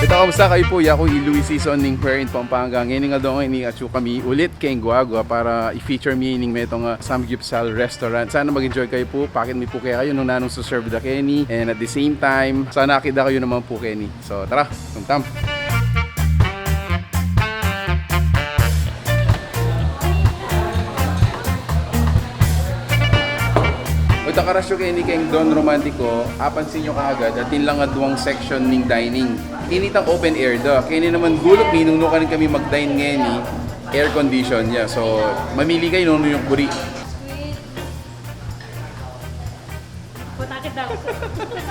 Ito, kamusta kayo po? Ako Louis Season ning Queer in Pampanga. Ngayon nga doon ni Achu kami ulit kay Guagua para i-feature me ning metong Samgyupsal restaurant. Sana mag-enjoy kayo po. Pakit mi po kayo nung nanong serve da Kenny. And at the same time, sana akida kayo naman po Kenny. So tara, tumtam. Ito karasyo kayo ni Keng Don Romantico, apansin nyo kaagad, atin lang duwang section ning dining. Initang open air da. Kaya naman gulok ni nung ka rin kami mag-dine ngayon ni air condition niya. So, mamili kayo nung yung buri. Putakit daw.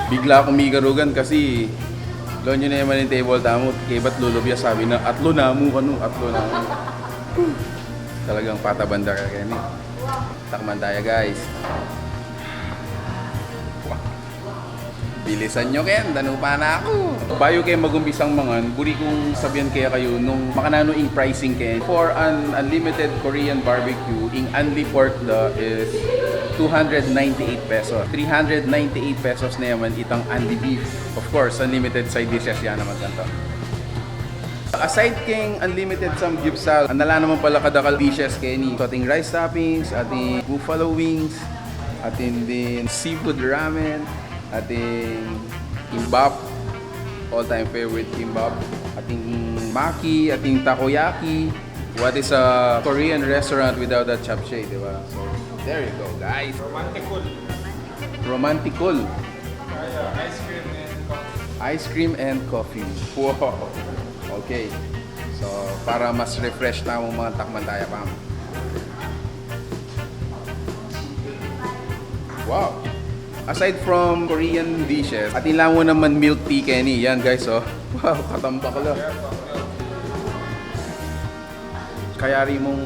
Bigla akong migarugan kasi loan nyo na naman yung table tamo. Kaya ba't lulubya sabi na, atlo na mo, atlo na mo. Talagang patabanda ka kayo ni. Takman tayo guys. Bilisan nyo Ken, danupa na ako. Bayo kayo mag-umpisang mangan, buri kong sabihan kaya kayo nung makanano ing pricing Ken. For an unlimited Korean barbecue, ing unli pork da is 298 pesos. 398 pesos na yaman itang unli beef. Of course, unlimited side dishes yan naman ganito. Aside king unlimited samgyupsal, nala naman pala kadakal dishes Kenny. So ating rice toppings, ating buffalo wings, ating din seafood ramen, ating kimbap, all-time favorite kimbap, ating maki, ating takoyaki. What is a Korean restaurant without a japchae, di ba? So, there you go, guys. Romanticul. Romanticul. Ice cream and coffee. Ice cream and coffee. Wow. Okay. So, para mas refresh na mga takman tayo, pam. Wow. Aside from Korean dishes, atin lang mo naman milk tea Kenny. Yan guys, oh. Wow, katamba ko lang. Kaya rin mong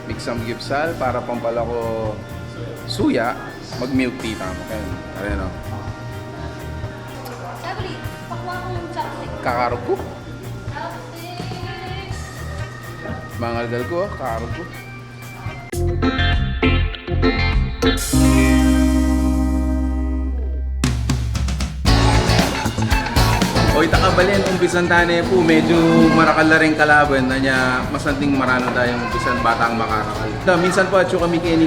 mix samgyupsal para pampala ko suya, mag milk tea tamo. Kaya, ano. Sabi, pakuha kong chopstick. Kakarog ko. Chopstick! Mangalgal ko, kakarog ko. Oy, takabalin, umpisan tayo po, medyo marakal na rin kalaban na niya, masanting marano tayong umpisan batang makarakal. Minsan po, at kami kay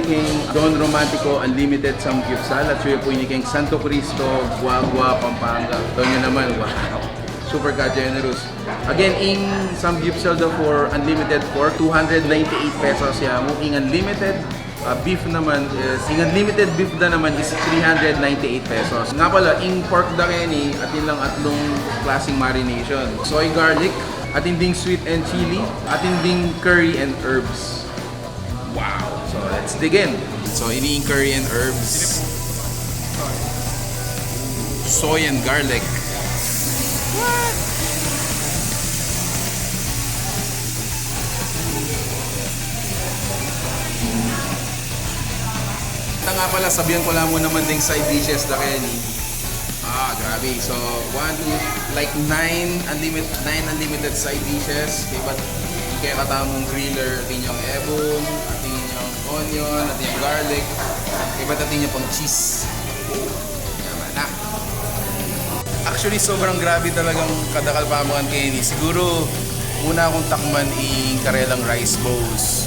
Don Romantico, Unlimited Samgyupsal, at po ni King Santo Cristo, Guagua, Pampanga. Ito nyo naman, wow, super ka-generous. Again, ing Samgyupsal daw for unlimited pork, 298 pesos ya mo. Ing unlimited beef naman is, ing unlimited beef na naman is 398 pesos. Nga pala, ing pork da Kenny, atin lang atlong klaseng marination. Soy garlic, atin ding sweet and chili, atin ding curry and herbs. Wow! So let's dig in. So ini curry and herbs. Soy and garlic. What? Ito nga pala, sabihan ko lang mo naman ding side dishes da Kenny. Grabe. So, 1, 2, like 9 unlimited side dishes. Okay, but kaya katamong griller, atin yung ebon, atin yung onion, atin yung garlic. Okay, but atin yung pang cheese. Yaman na. Actually, sobrang grabe talagang kadakal pamangan Kenny. Siguro, una akong takman yung karelang rice bowls.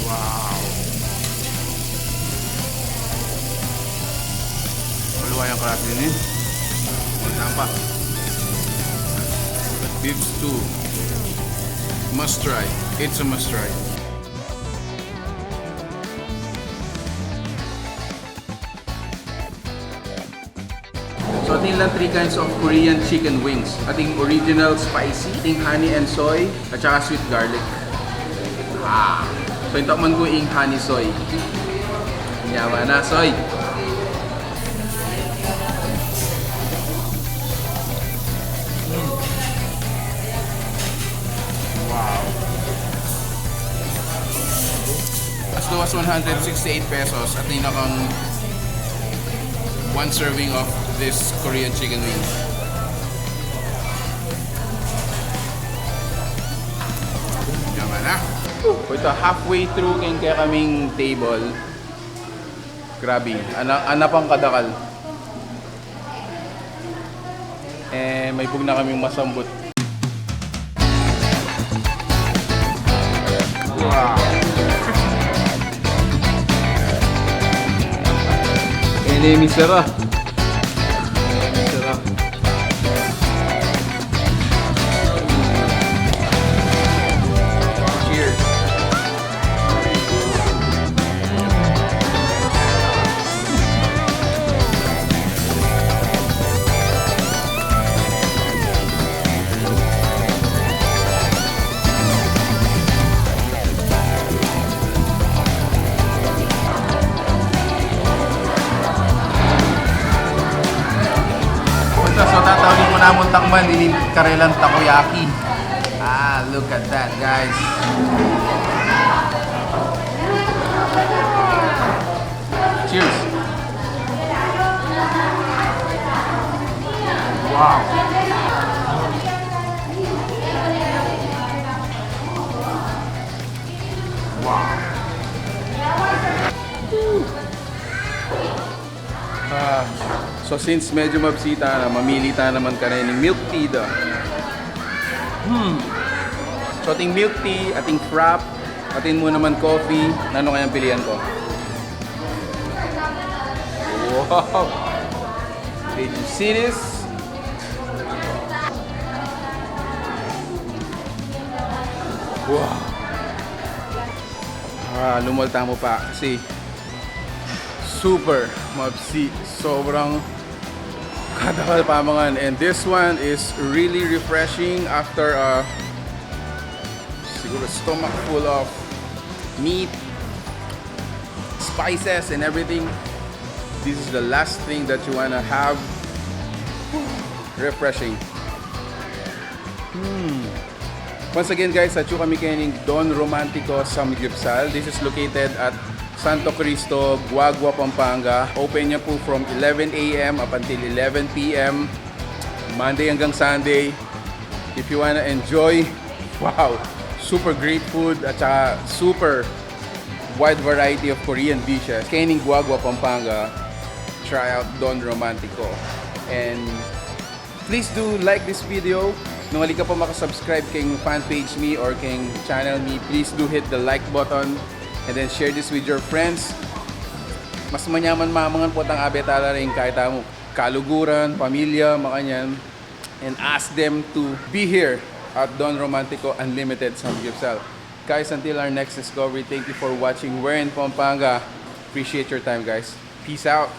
Wow! Maluway ang klase din eh. Wala pa. Beef stew. Must try. It's a must try. So ating lang 3 kinds of Korean chicken wings. Ating original spicy, ating honey and soy, at saka sweet garlic. So yung takman ko yung honey soy. Yaman na, soy! Wow! As low as 168 pesos at nakang 1 serving of this Korean chicken wings. na. Ito, halfway through kaya kaming table. Grabe, ana pang kadakal. Eh, may bug na kaming masambot. Wow. Ini misera. Misera. Cheers. So tatawagin ko namon takman ini karelang takoyaki. Ah, look at that, guys. Cheers. Wow. Wow. So since medyo mabsita na, mamili ta naman ka rin ng milk tea da. So ating milk tea, ating frap, ating mo naman coffee. Ano kayang pilihan ko? Wow! Did you see this? Wow! Lumulta mo pa kasi super mabsi. Sobrang kadakal pamangan. And this one is really refreshing after a siguro stomach full of meat, spices and everything. This is the last thing that you wanna have. Refreshing. Once again guys, at kami kayo Don Romantico Samgyupsal. This is located at Santo Cristo, Guagua, Pampanga. Open niya po from 11 a.m. up until 11 p.m. Monday hanggang Sunday. If you wanna enjoy, wow, super great food at saka super wide variety of Korean dishes. Kayo Guagua, Pampanga, try out Don Romantico. And please do like this video. Nung hali ka pa makasubscribe kay fan page me or kay channel me, please do hit the like button. And then share this with your friends. Mas manyaman mamangan po tang abetala rin kahit mo kaluguran, pamilya, makanyan. And ask them to be here at Don Romantico Unlimited Samgyupsal. Guys, until our next discovery, thank you for watching. We're in Pampanga. Appreciate your time, guys. Peace out.